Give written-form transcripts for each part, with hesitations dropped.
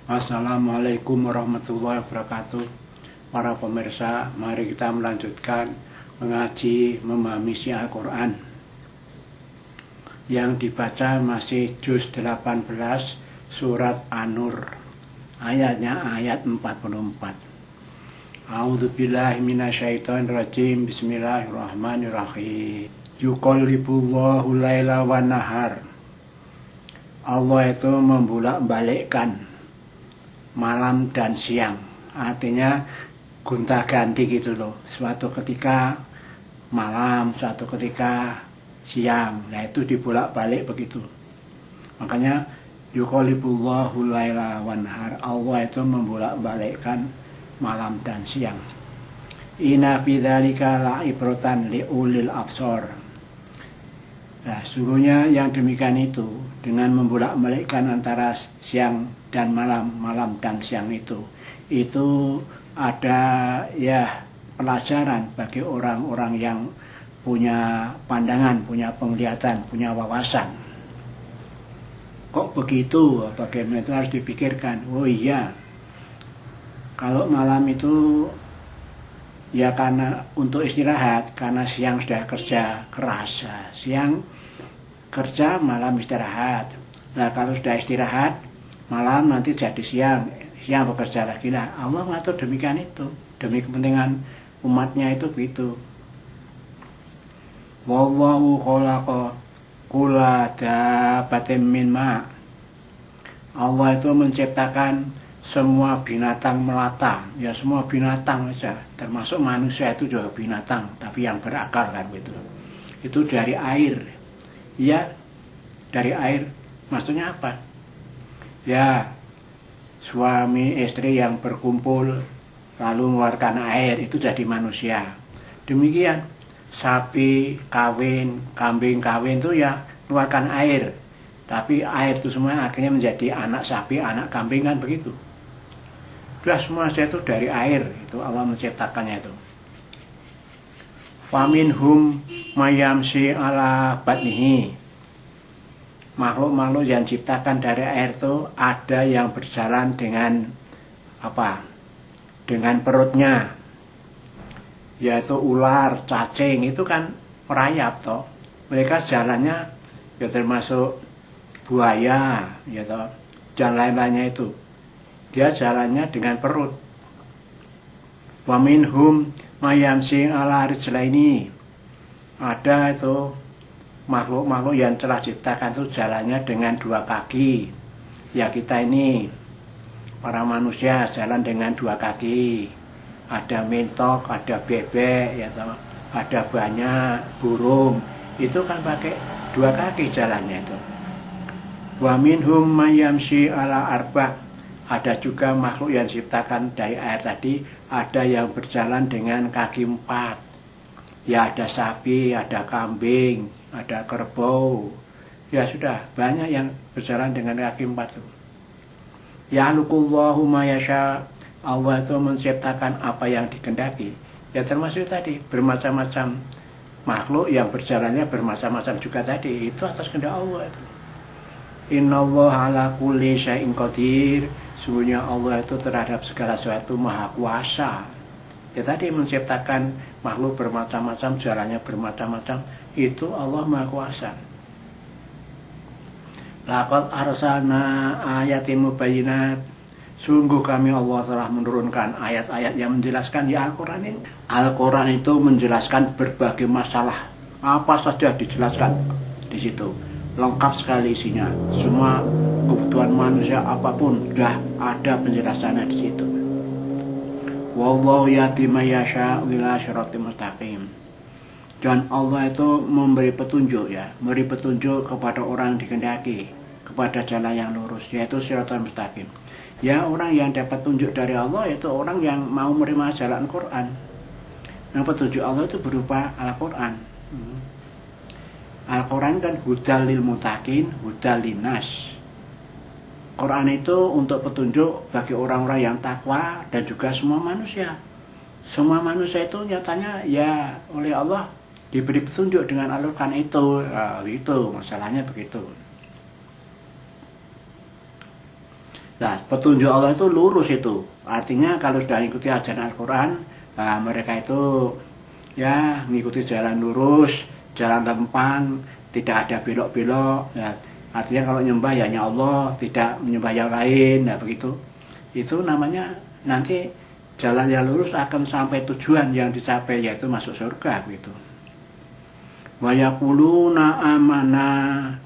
Assalamualaikum warahmatullahi wabarakatuh. Para pemirsa, mari kita melanjutkan mengaji memahami isi Al-Quran. Yang dibaca masih juz 18 surat An-Nur. Ayatnya ayat 44. A'udzubillahi minasyaitonirrajim. Bismillahirrahmanirrahim. Yuqallibullahu laila wan nahar. Allah itu membolak-balikkan malam dan siang, artinya gonta-ganti gitu loh. Suatu ketika malam, suatu ketika siang. Nah itu dibolak-balik begitu. Makanya yuqallibullahu laila wan nahar. Allah itu membolak-balikkan malam dan siang. Inna fi dzalika la'ibratan liulil absar. Nah, sungguhnya yang demikian itu dengan membolak-balikkan antara siang dan malam, malam dan siang itu ada ya pelajaran bagi orang-orang yang punya pandangan, punya penglihatan, punya wawasan. Kok begitu? Bagaimana itu harus dipikirkan. Oh iya, kalau malam itu ya karena untuk istirahat, karena siang sudah kerja keras, siang kerja, malam istirahat. Nah kalau sudah istirahat, malam nanti jadi siang, siang bekerja lagi. Nah Allah mengatur demikian itu, demi kepentingan umatnya itu begitu. Wallahu khalaqa kulla dabbatin min ma. Allah itu menciptakan semua binatang melata, ya semua binatang saja, termasuk manusia itu juga binatang, tapi yang berakal kan gitu. Itu dari air, ya dari air. Maksudnya apa? Ya suami istri yang berkumpul lalu mengeluarkan air itu jadi manusia. Demikian sapi kawin, kambing kawin itu ya mengeluarkan air, tapi air itu semua akhirnya menjadi anak sapi, anak kambing kan begitu. Sudah semua itu dari air, itu Allah menciptakannya itu. Faminhum mayamsi ala batnihi. Makhluk-makhluk yang diciptakan dari air itu ada yang berjalan dengan apa? Dengan perutnya. Yaitu ular, cacing, itu kan merayap toh. Mereka jalannya ya termasuk buaya, ya toh, dan lain-lainnya itu. Dia jalannya dengan perut. Wa minhum mayamsi ala rijlaini. Ada itu makhluk-makhluk yang telah diciptakan itu jalannya dengan dua kaki. Ya kita ini para manusia jalan dengan dua kaki. Ada mentok, ada bebek, ya toh, ada banyak burung. Itu kan pakai dua kaki jalannya itu. Wa minhum mayamsi ala arba'. Ada juga makhluk yang diciptakan dari air tadi, ada yang berjalan dengan kaki 4. Ya ada sapi, ada kambing, ada kerbau. Ya sudah, banyak yang berjalan dengan kaki 4 itu. Ya'lukullahu ma yasha. Allah itu menciptakan apa yang dikehendaki. Ya termasuk tadi, bermacam-macam makhluk yang berjalannya bermacam-macam juga tadi. Itu atas kehendak Allah itu. Innallaha ala kulli syai'in qadir. Sungguhnya Allah itu terhadap segala sesuatu maha kuasa. Ya tadi menciptakan makhluk bermacam-macam, jalannya bermacam-macam, itu Allah maha kuasa. Laqad arsalna ayatin mubayyinat. Sungguh kami Allah telah menurunkan ayat-ayat yang menjelaskan ya Al-Quran ini. Al-Quran itu menjelaskan berbagai masalah. Apa saja dijelaskan di situ. Lengkap sekali isinya. Semua kebutuhan manusia apapun sudah ada penjelasannya di situ. Wallahu yahdi may yasha ila siratal mustaqim. Dan Allah itu memberi petunjuk ya, memberi petunjuk kepada orang yang dikehendaki kepada jalan yang lurus, yaitu siratal mustaqim. Ya orang yang dapat petunjuk dari Allah itu orang yang mau menerima jalan Quran. Nah petunjuk Allah itu berupa Al-Quran. Al-Quran kan hudal lil mutakin, hudal linnas. Quran itu untuk petunjuk bagi orang-orang yang takwa dan juga semua manusia. Semua manusia itu nyatanya ya oleh Allah diberi petunjuk dengan Al-Quran itu. Itu masalahnya begitu. Nah, petunjuk Allah itu lurus itu. Artinya kalau sudah ikuti ajaran Al-Quran, nah, mereka itu ya mengikuti jalan lurus, jalan lempang, tidak ada belok-belok. Ya. Artinya kalau nyembah ya hanya Allah, tidak menyembah yang lain, nah begitu. Itu namanya nanti jalan yang lurus akan sampai tujuan yang dicapai, yaitu masuk surga begitu. Wa yaquluna amanna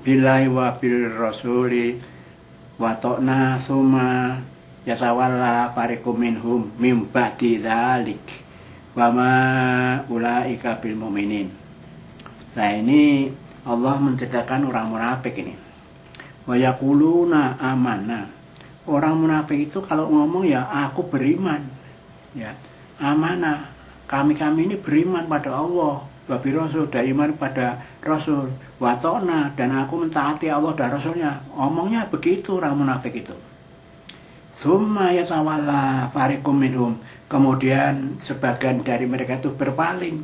billahi wa bil rasuli wa ta'na summa yatawalla fariqum minhum mim ba'di dzalik wa ma ulaika bil mu'minin. Nah, ini Allah menceritakan orang munafik ini. Wa yaquluna amanna. Orang munafik itu kalau ngomong ya aku beriman. Ya, amanah. Kami ini beriman pada Allah, wa bi rasul, dan iman pada Rasul, wa ta'na, dan aku mentaati Allah dan Rasulnya. Omongnya begitu orang munafik itu. Tsumma yatawalla fariqum minhum. Kemudian sebagian dari mereka itu berpaling.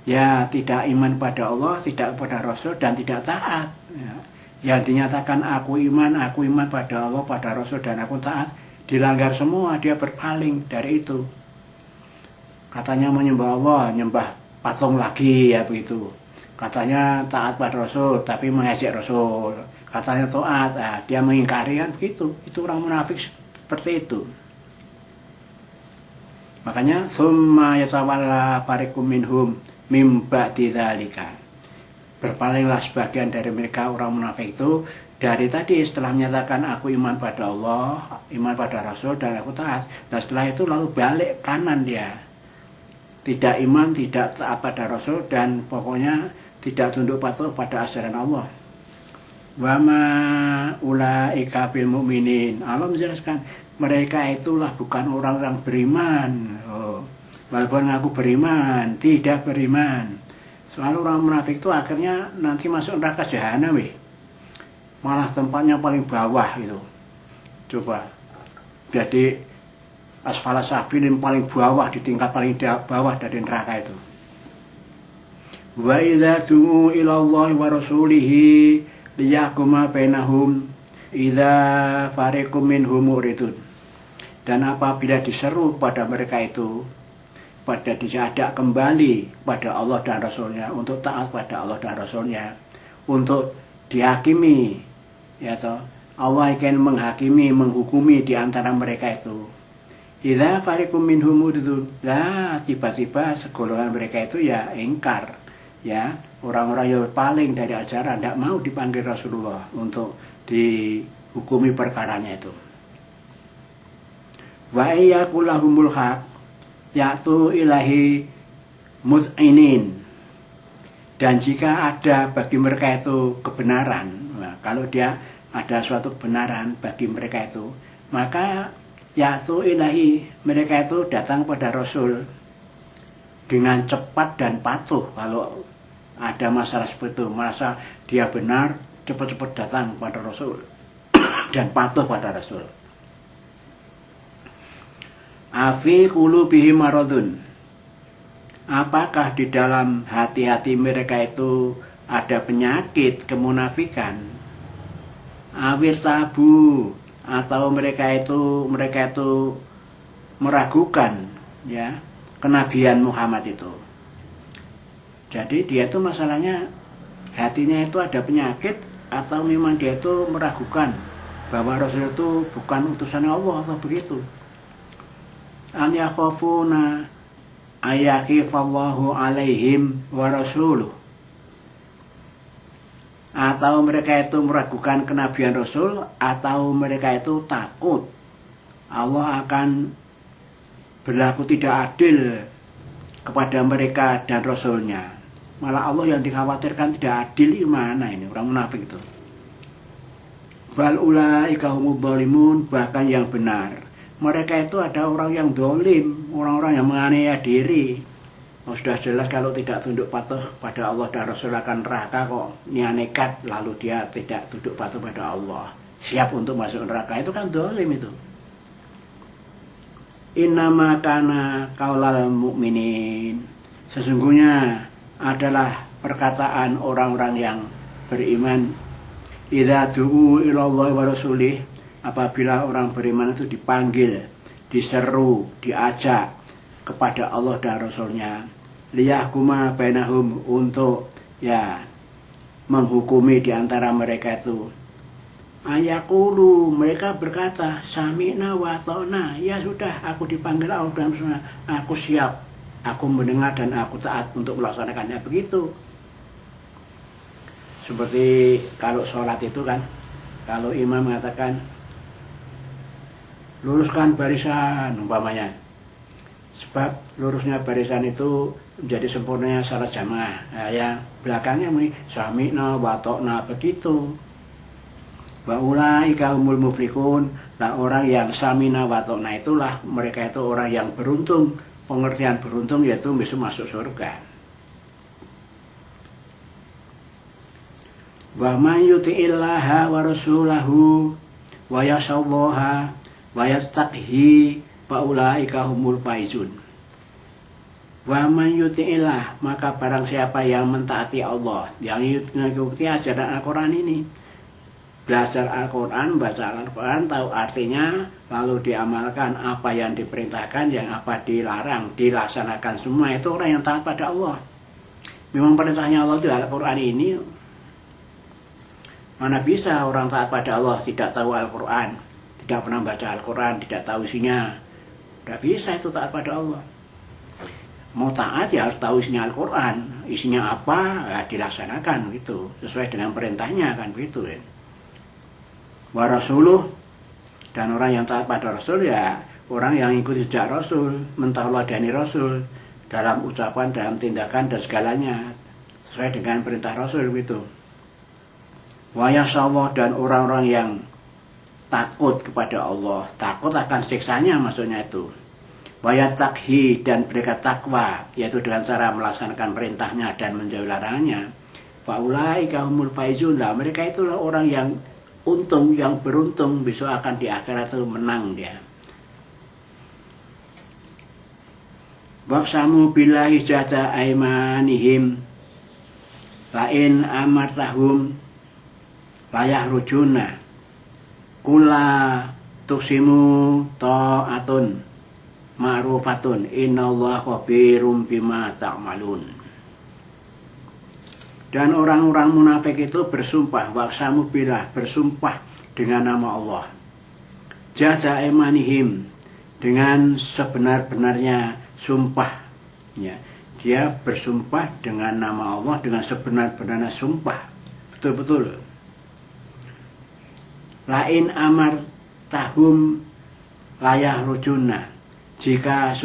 Ya, tidak iman pada Allah, tidak pada Rasul, dan tidak taat. Ya. Yang dinyatakan aku iman pada Allah, pada Rasul, dan aku taat, dilanggar semua, dia berpaling dari itu. Katanya menyembah Allah, nyembah patung lagi, ya begitu. Katanya taat pada Rasul, tapi mengejek Rasul. Katanya taat, nah, dia mengingkari, kan begitu. Itu orang munafik seperti itu. Makanya summa yatawalla fariqum minhum mim ba'di dzalika. Berpalinglah sebagian dari mereka orang munafik itu dari tadi, setelah menyatakan aku iman pada Allah, iman pada Rasul, dan aku taat. Nah, setelah itu lalu balik kanan dia. Tidak iman, tidak taat pada Rasul, dan pokoknya tidak tunduk patuh pada ajaran Allah. Wa ma ulaika bil mu'minin. Allah menjelaskan mereka itulah bukan orang-orang beriman. Oh, walaupun aku beriman, tidak beriman. Soal orang munafik itu akhirnya nanti masuk neraka jahanam, malah tempatnya paling bawah gitu. Coba, jadi asfala safilin, paling bawah, di tingkat paling bawah dari neraka itu. Wa idza du'u ila Allah wa rasulihi liyahkuma bainahum idza fariqum minhum muridun. Dan apabila diseru pada mereka itu, pada diajak kembali pada Allah dan Rasulnya, untuk taat pada Allah dan Rasulnya, untuk dihakimi, ya toh, Allah akan menghakimi, menghukumi di antara mereka itu. Idza fariqum minhum muridun. Lah, tiba-tiba segolongan mereka itu ya ingkar, ya, orang-orang yang paling dari ajaran, tidak mau dipanggil Rasulullah untuk dihukumi perkaranya itu. Wa iyyakulahumul haq yaitu ilahi muz'inin. Dan jika ada bagi mereka itu kebenaran, nah, kalau dia ada suatu kebenaran bagi mereka itu, maka yaitu ilahi, mereka itu datang pada Rasul dengan cepat dan patuh. Kalau ada masalah seperti itu, merasa dia benar, cepat-cepat datang pada Rasul dan patuh pada Rasul. Afi qulubihim maradun. Apakah di dalam hati-hati mereka itu ada penyakit kemunafikan? Awir tabu, atau mereka itu meragukan, ya, kenabian Muhammad itu. Jadi dia itu masalahnya hatinya itu ada penyakit, atau memang dia itu meragukan bahwa Rasul itu bukan utusan Allah atau begitu. Am yakhafuna ayakhifallahu alaihim wa rasuluh. Atau mereka itu meragukan kenabian Rasul, atau mereka itu takut Allah akan berlaku tidak adil kepada mereka dan Rasulnya. Malah Allah yang dikhawatirkan tidak adil, gimana ini orang munafik itu. Bal ulaika humudz zalimun, bahkan yang benar, mereka itu ada orang yang dolim, orang-orang yang menganiaya diri. Oh, sudah jelas kalau tidak tunduk patuh pada Allah dan Rasul akan neraka, kok dia nekat lalu dia tidak tunduk patuh pada Allah, siap untuk masuk neraka, itu kan dolim itu. Innama kana qaulal mu'minin, sesungguhnya adalah perkataan orang-orang yang beriman, idza du'u ila Allah wa rasulih, apabila orang beriman itu dipanggil, diseru, diajak kepada Allah dan Rasulnya, liyahkuma bainahum, untuk ya menghukumi di antara mereka itu. Ayakulu, mereka berkata, sami'na wa ta'na, ya sudah, aku dipanggil Allah dan Rasulnya, aku siap, aku mendengar dan aku taat untuk melaksanakannya. Begitu. Seperti kalau sholat itu kan, kalau imam mengatakan luruskan barisan umpamanya, sebab lurusnya barisan itu menjadi sempurnanya salat jamaah. Nah, yang belakangnya muni sami'na wa ta'na, begitu. Wa ulaika humul muflihun, nah orang yang sami'na wa ta'na itulah mereka itu orang yang beruntung. Pengertian beruntung yaitu bisa masuk surga. Wa man yuti'illaha wa rasulahu wa yasallaha wa yattaqhi fa ulaika humul faizun. Wa man yuti'illah, maka barang siapa yang mentaati Allah, yang mengikuti ajaran Al-Quran ini, belajar Al-Quran, baca Al-Quran, tahu artinya, lalu diamalkan apa yang diperintahkan, yang apa dilarang, dilaksanakan semua, itu orang yang taat pada Allah. Memang perintahnya Allah itu Al-Quran ini. Mana bisa orang taat pada Allah tidak tahu Al-Quran, tidak pernah baca Al-Quran, tidak tahu isinya. Tidak bisa itu taat pada Allah. Mau taat ya harus tahu isinya Al-Quran, isinya apa, ya dilaksanakan gitu, sesuai dengan perintahnya kan begitu ya. Wa rasuluh, dan orang yang taat pada Rasul ya orang yang ikut jejak Rasul, mentauladani Rasul dalam ucapan, dalam tindakan dan segalanya sesuai dengan perintah Rasul gitu. Wa yasallah, dan orang-orang yang takut kepada Allah, takut akan siksanya maksudnya itu. Wa yattaqhi, dan mereka takwa, yaitu dengan cara melaksanakan perintahnya dan menjauhi larangannya. Fa ulaika humul faizun, lah mereka itulah orang yang untung, yang beruntung, besok akan di akhirat itu menang dia. Waqsamu billahi jahda aimanihim lain amartahum layah rujuna kula tuksimu ta'atun ma'rufatun innallaha khabirum bima ta'malun. Dan orang-orang munafik itu bersumpah, waqsamu billah, bersumpah dengan nama Allah. Jahda imanihim, dengan sebenar-benarnya sumpah. Ya, dia bersumpah dengan nama Allah, dengan sebenar-benarnya sumpah. Betul-betul. Lain amar tahum layah rujuna. Jika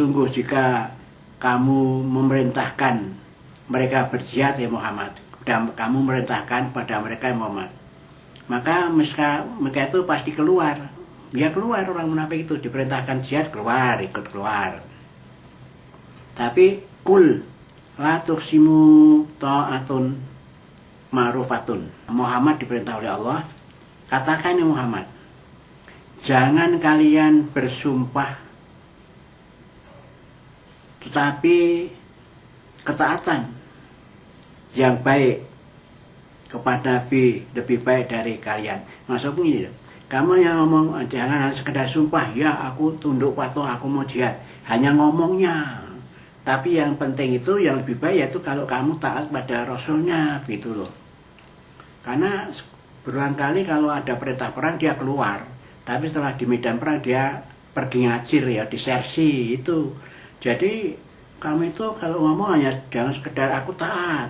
kamu memerintahkan mereka berjihad ya Muhammad, dan kamu merintahkan pada mereka yang Muhammad, maka mereka itu pasti keluar. Dia keluar, orang munafik itu diperintahkan jihad, keluar, ikut keluar. Tapi kul la tuksimu ta'atun ma'rufatun, Muhammad diperintah oleh Allah, katakan ya Muhammad, jangan kalian bersumpah tetapi ketaatan yang baik kepada Nabi lebih baik dari kalian. Maksudnya ini, kamu yang ngomong jangan sekedar sumpah, ya aku tunduk patuh, aku mau jihad, hanya ngomongnya. Tapi yang penting itu, yang lebih baik yaitu kalau kamu taat pada Rasulnya gitu loh. Karena berulang kali kalau ada perintah perang dia keluar, tapi setelah di medan perang dia pergi ngajir ya, disersi itu. Jadi kamu itu kalau ngomong hanya jangan sekedar aku taat,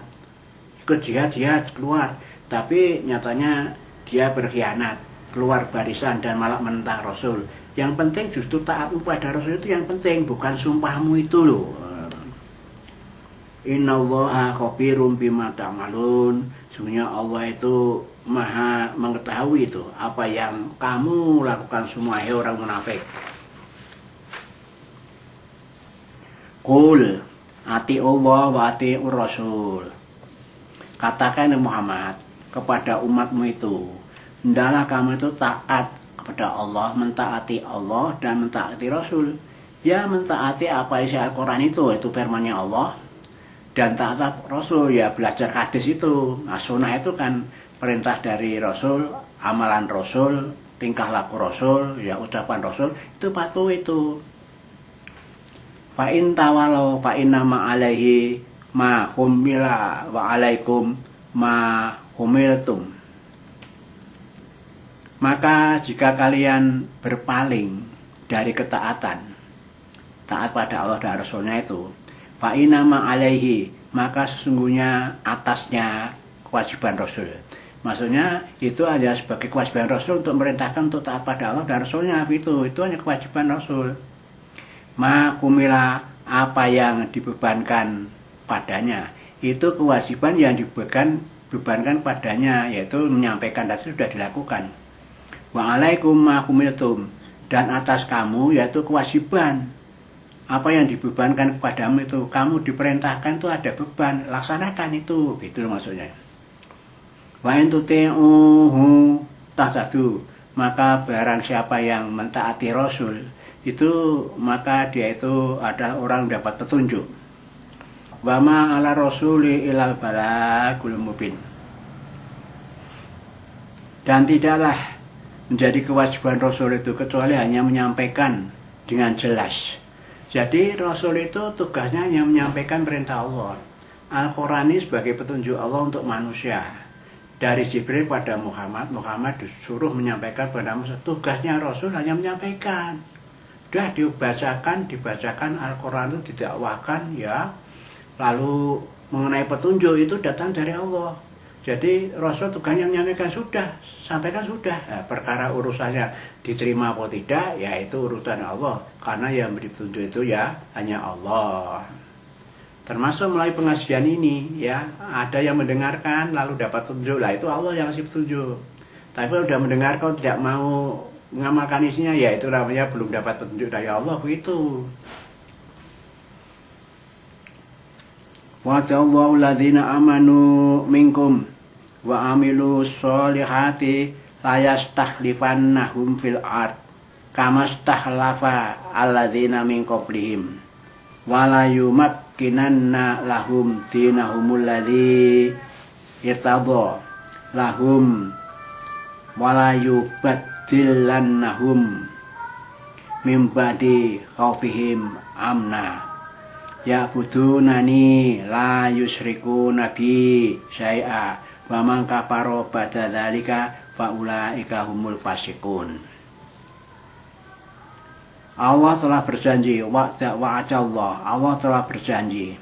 ikut jihad keluar, tapi nyatanya dia berkhianat, keluar barisan dan malah menentang Rasul. Yang penting justru taatmu pada Rasul itu yang penting, bukan sumpahmu itu loh. Innallaha khabirum bima ta'malun, sesungguhnya Allah itu maha mengetahui itu apa yang kamu lakukan semua, hai orang munafik. Qul ati Allah wa ati Rasul, katakan Muhammad kepada umatmu itu, hendaklah kamu itu taat kepada Allah, mentaati Allah dan mentaati Rasul. Ya mentaati apa isi Al-Quran itu firmannya Allah, dan taat Rasul ya belajar hadis itu. Nah, sunnah itu kan perintah dari Rasul, amalan Rasul, tingkah laku Rasul, ya ucapan Rasul, itu patuh itu. Fa in tawalau fa inna ma alaihi ma humila wa alaikum ma humiltum. Maka jika kalian berpaling dari ketaatan, taat pada Allah dan Rasulnya itu, fa inna ma alaihi, maka sesungguhnya atasnya kewajiban Rasul. Maksudnya itu hanya sebagai kewajiban Rasul untuk merintahkan untuk taat pada Allah dan Rasulnya, itu hanya kewajiban Rasul. Ma kumila, apa yang dibebankan padanya, itu kewajiban yang dibebankan padanya, yaitu menyampaikan tadi sudah dilakukan. Wa alaikum ma kumiltum, dan atas kamu yaitu kewajiban apa yang dibebankan kepadamu itu, kamu diperintahkan itu ada beban, laksanakan itu, gitu maksudnya. Wa in tuti'uhu tahtadu, maka barang siapa yang mentaati Rasul itu, maka dia itu adalah orang dapat petunjuk. Wa ma ala rasuli ilal balagul mubin, dan tidaklah menjadi kewajiban Rasul itu kecuali hanya menyampaikan dengan jelas. Jadi Rasul itu tugasnya hanya menyampaikan perintah Allah. Al-Quran ini sebagai petunjuk Allah untuk manusia. Dari Jibril pada Muhammad, Muhammad disuruh menyampaikan pada manusia. Tugasnya Rasul hanya menyampaikan. Sudah dibacakan Al-Quran itu didakwahkan, ya. Lalu mengenai petunjuk itu datang dari Allah. Jadi Rasul tugasnya menyampaikan, sudah, sampaikan sudah. Nah, perkara urusannya diterima atau tidak, ya itu urusan Allah. Karena yang beri petunjuk itu ya hanya Allah. Termasuk melalui pengajian ini, ya ada yang mendengarkan lalu dapat petunjuk, lah itu Allah yang kasih petunjuk. Tapi kalau sudah mendengarkan tidak mau mengamalkan isinya, ya itu namanya belum dapat petunjuk dari Allah, begitu. Wa'adallahu alladzina amanu minkum wa amilu sholihati layastakhlifannahum fil ard kama stakhlafa alladzina min qablihim wa la yumakkinanna lahum dinahumul ladzi irtadha lahum wa la yubaddilannahum min ba'di khaufihim amna ya'budunani la yusyriku nabi syai'a wa man kafara ba'da dzalika fa ulaika humul fasiqun. Allah telah berjanji, Allah telah berjanji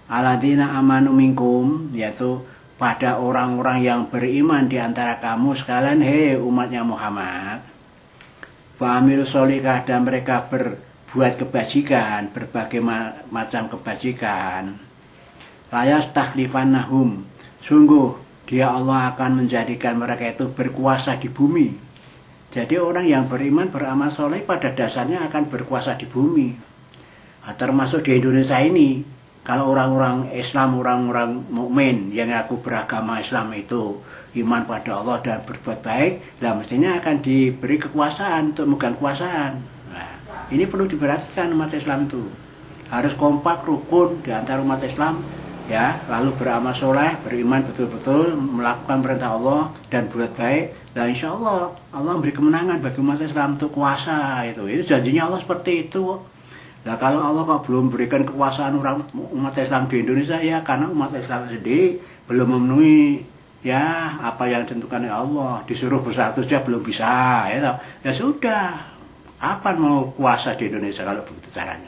alladzina amanu minkum, yaitu pada orang-orang yang beriman di antara kamu sekalian, hei umatnya Muhammad, wa amil sholihah, dan mereka berbuat kebajikan, berbagai macam kebajikan. Layastakhlifannahum, sungguh dia Allah akan menjadikan mereka itu berkuasa di bumi. Jadi orang yang beriman beramal soleh pada dasarnya akan berkuasa di bumi. Nah, termasuk di Indonesia ini, kalau orang-orang Islam, orang-orang mukmin yang aku beragama Islam itu iman pada Allah dan berbuat baik, lah mestinya akan diberi kekuasaan untuk memegang kekuasaan. Nah, ini perlu diperhatikan umat Islam itu. Harus kompak, rukun di antara umat Islam, ya, lalu beramal soleh, beriman betul-betul, melakukan perintah Allah dan berbuat baik. Dan insya Allah memberi kemenangan bagi umat Islam untuk kuasa itu janjinya Allah seperti itu. Nah kalau Allah kok belum berikan kekuasaan umat Islam di Indonesia, ya karena umat Islam sendiri belum memenuhi ya apa yang ditentukan oleh Allah. Disuruh bersatu saja belum bisa, ya sudah, apa mau kuasa di Indonesia kalau begitu caranya.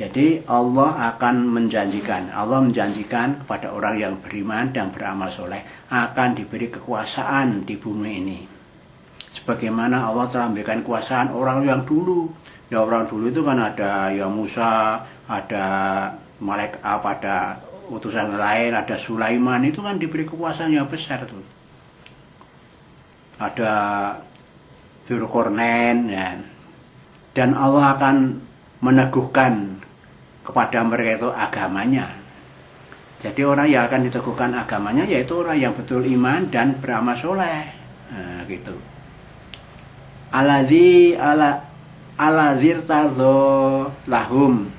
Jadi Allah menjanjikan kepada orang yang beriman dan beramal soleh akan diberi kekuasaan di bumi ini. Sebagaimana Allah telah memberikan kekuasaan orang yang dulu. Ya orang dulu itu kan ada ya Musa, ada malaikat, ada utusan lain, ada Sulaiman, itu kan diberi kekuasaan yang besar tuh. Ada Dzulqarnain, ya. Dan Allah akan meneguhkan kepada mereka itu agamanya. Jadi orang yang akan diteguhkan agamanya yaitu orang yang betul iman dan beramal soleh. Nah, gitu. Aladzirtadho lahum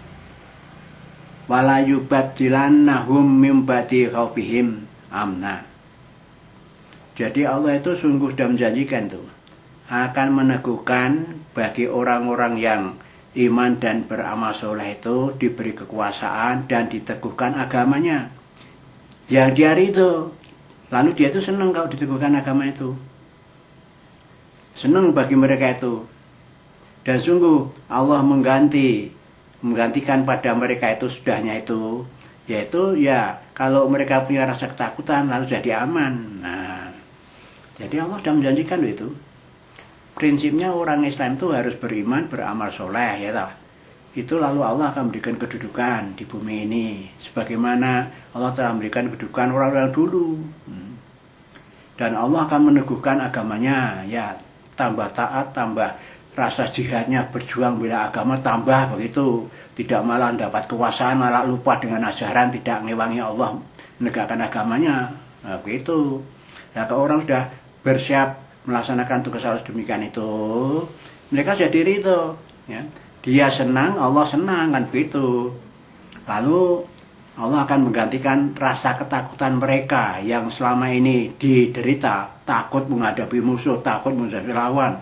wala yubaddilannahum min ba'di khaufihim amna. Jadi Allah itu sungguh sudah menjanjikan tuh akan meneguhkan bagi orang-orang yang iman dan beramal soleh itu diberi kekuasaan dan diteguhkan agamanya. Yang di hari itu, lalu dia itu senang kalau diteguhkan agama itu. Senang bagi mereka itu. Dan sungguh Allah menggantikan pada mereka itu sudahnya itu, yaitu ya kalau mereka punya rasa ketakutan lalu jadi aman. Nah, jadi Allah sudah menjanjikan itu. Prinsipnya orang Islam itu harus beriman, beramal soleh, ya toh. Itu lalu Allah akan memberikan kedudukan di bumi ini, sebagaimana Allah telah memberikan kedudukan orang-orang dulu. Dan Allah akan meneguhkan agamanya, ya tambah taat, tambah rasa jihadnya berjuang bela agama tambah begitu. Tidak malah dapat kekuasaan, malah lupa dengan ajaran, tidak ngewangi Allah menegakkan agamanya. Nah, begitu. Nah, kalau orang sudah bersiap melaksanakan tugas Allah demikian itu, mereka jadi ridho, ya. Dia senang, Allah senang, kan begitu. Lalu Allah akan menggantikan rasa ketakutan mereka yang selama ini diderita, takut menghadapi musuh, takut menghadapi lawan,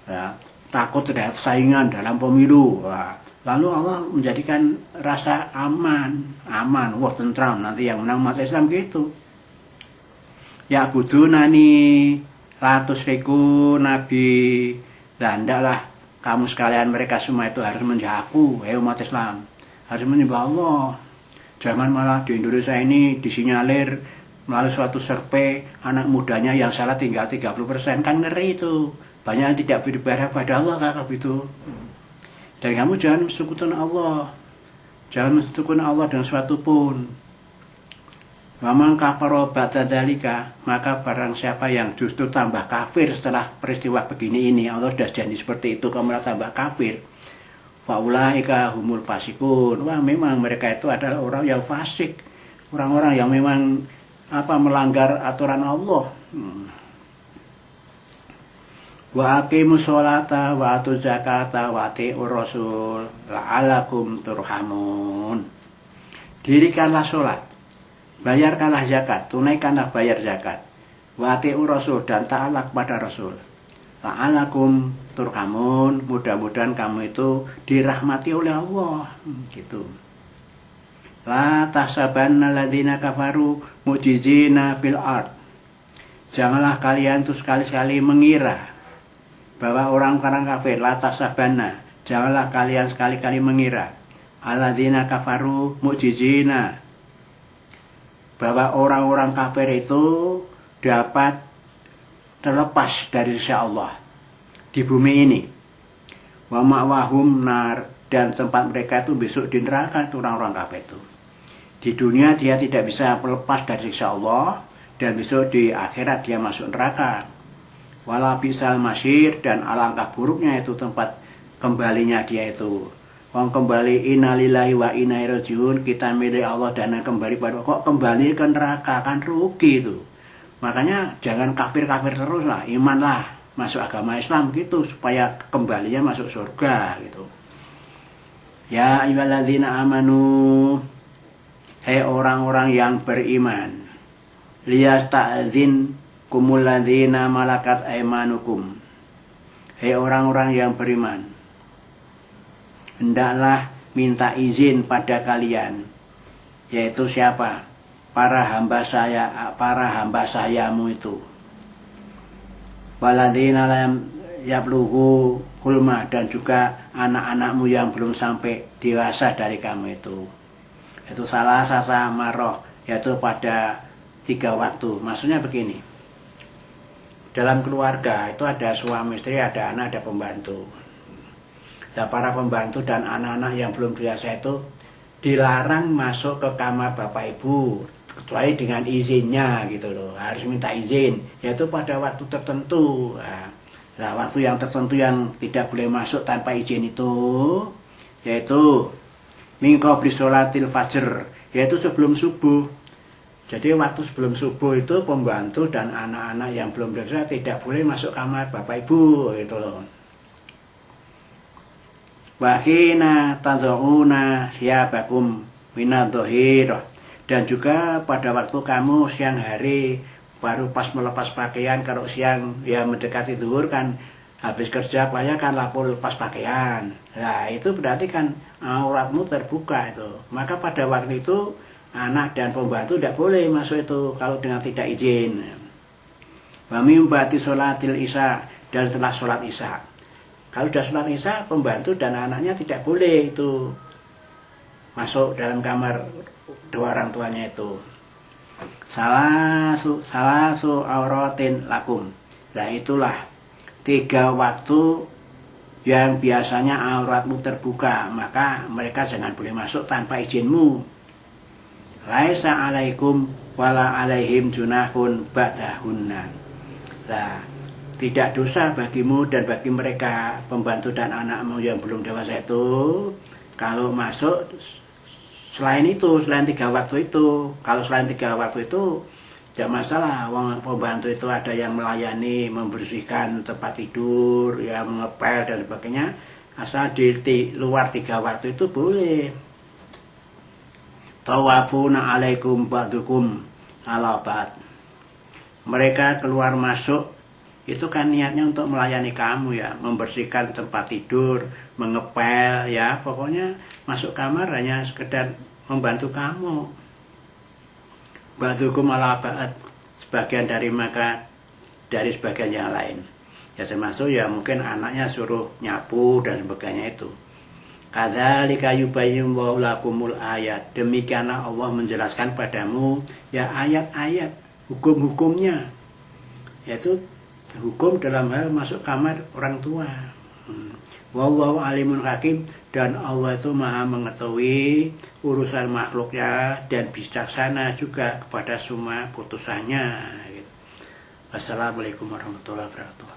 ya, takut terhadap saingan dalam pemilu. Nah, lalu Allah menjadikan rasa aman, wah tentram, nanti yang menang umat Islam gitu. Ya budunani latus riku Nabi, dan hendaklah kamu sekalian mereka semua itu harus menjaku, umat Islam harus menyembah Allah. Jangan malah di Indonesia ini disinyalir melalui suatu survei anak mudanya yang salah tinggal 30%, kan ngeri itu. Banyak yang tidak beribadah pada Allah kakak itu. Dan kamu jangan mensekutukan Allah, jangan mensekutukan Allah dengan suatu pun. Waman kafaro ba'da dzalika, maka barang siapa yang justru tambah kafir setelah peristiwa begini ini, Allah sudah janji seperti itu, kamu tambah kafir, faulaika humul fasikun. Wah, memang mereka itu adalah orang yang fasik, orang-orang yang memang melanggar aturan Allah. Wa aqimus sholata wa atuz zakata wa atiur rasul la'alakum turhamun. Dirikanlah sholat, bayarkanlah zakat, tunaikanlah bayar zakat. Wa atiur rasul, dan taatlah kepada Rasul. La'alakum turhamun, mudah-mudahan kamu itu dirahmati oleh Allah, gitu. La tahsabanna alladziina kafaru mu'jizina fil ard. Janganlah kalian tuh sekali-sekali mengira bahwa orang-orang kafir, la tahsabanna, janganlah kalian sekali-kali mengira alladziina kafaru mu'jizina, bahwa orang-orang kafir itu dapat terlepas dari sisi Allah di bumi ini. Wa ma'wahum nar, dan tempat mereka itu besok di neraka itu orang-orang kafir itu. Di dunia dia tidak bisa melepas dari sisi Allah, dan besok di akhirat dia masuk neraka. Wala bisal masyir, dan alangkah buruknya itu tempat kembalinya dia itu. Wong kembali innalillahi wa inna ilaihi rajiun, kita milik Allah dan kembali pada, kok kembali ke neraka, kan rugi itu. Makanya jangan kafir-kafir terus lah, imanlah, masuk agama Islam gitu, supaya kembalinya masuk surga gitu. Ya ayyuhalladzina amanu, hai orang-orang yang beriman, liyasta'zin kumul ladzina malakat aymanukum, hai orang-orang yang beriman, hendaklah minta izin pada kalian, yaitu siapa? Para hamba sayamu itu. Waladzina lam yablughu hulma, dan juga anak-anakmu yang belum sampai dewasa dari kamu itu. Itu salah sasa maroh, yaitu pada 3 waktu. Maksudnya begini, dalam keluarga itu ada suami istri, ada anak, ada pembantu. Nah, para pembantu dan anak-anak yang belum dewasa itu dilarang masuk ke kamar bapak ibu, kecuali dengan izinnya gitu loh, harus minta izin, yaitu pada waktu tertentu. Nah, waktu yang tertentu yang tidak boleh masuk tanpa izin itu, yaitu min qabli sholatil fajr, yaitu sebelum subuh. Jadi waktu sebelum subuh itu pembantu dan anak-anak yang belum dewasa tidak boleh masuk kamar bapak ibu gitu loh. Wa hina tad'una siyabakum minadh-dhahir, dan juga pada waktu kamu siang hari baru pas melepas pakaian. Kalau siang ya mendekati zuhur kan, habis kerja payah kan lapor lepas pakaian. Nah itu berarti kan auratmu terbuka itu. Maka pada waktu itu anak dan pembantu tidak boleh masuk itu kalau dengan tidak izin. Wa mim ba'di sholatil isya, dan setelah sholat isya. Kalau sudah sholat isya, pembantu dan anaknya tidak boleh itu masuk dalam kamar dua orang tuanya itu. Salasu auratin lakum. Nah itulah 3 waktu yang biasanya auratmu terbuka, maka mereka jangan boleh masuk tanpa izinmu. Laisa alaikum wala alaihim junahun ba'dahunna. Nah, tidak dosa bagimu dan bagi mereka pembantu dan anakmu yang belum dewasa itu kalau masuk selain 3 waktu itu. Kalau selain 3 waktu itu tidak masalah. Pembantu itu ada yang melayani, membersihkan tempat tidur, ya mengepel dan sebagainya. Asal di luar 3 waktu itu boleh. Tawafuna alaikum ba'dukum ala ba'd. Mereka keluar masuk itu kan niatnya untuk melayani kamu ya, membersihkan tempat tidur, mengepel ya, pokoknya masuk kamar hanya sekedar membantu kamu. Ba'dukum ala ba'd, sebagian dari maka dari sebagian yang lain. Ya termasuk ya mungkin anaknya suruh nyapu dan sebagainya itu. Kadzalika yubayyinu lakumul ayat. Demikianlah Allah menjelaskan padamu ya ayat-ayat, hukum-hukumnya. Yaitu hukum dalam hal masuk kamar orang tua. Wallahu alimun hakim, dan Allah itu maha mengetahui urusan makhluknya dan bijaksana juga kepada semua putusannya. Wassalamualaikum warahmatullahi wabarakatuh.